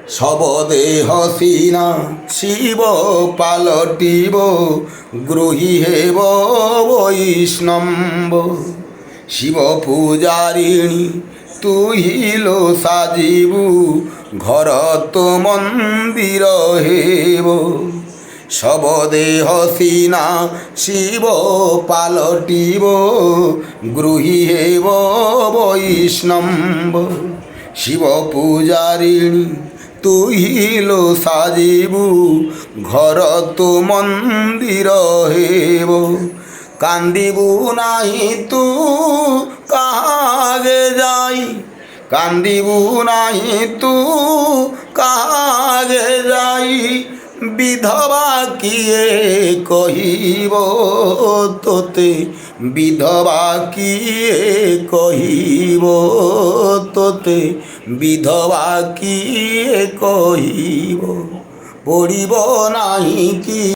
শবদেহ সিনা শিব পালটিব, গ্রহী হেব বৈষ্ণব। শিব পূজারিণী তুহিল সাজিবু, ঘরত মন্দির হেব। শবদেহ সিনা শিব পালটিব, গ্রহী হেব বৈষ্ণব। শিব পূজারিণী তুহিল সাজিবু, ঘরত মন্দির হেব। কান্দিবু নাহি তু কাহাগে যাই, কান্দিবু নাহি তু কাহাগে যাই। বিধবা কিয়ে কহিব তোতে, বিধবা কিয়ে কহিব তোতে, বিধবা কিয়ে কহিব। পড়িব নাহি কি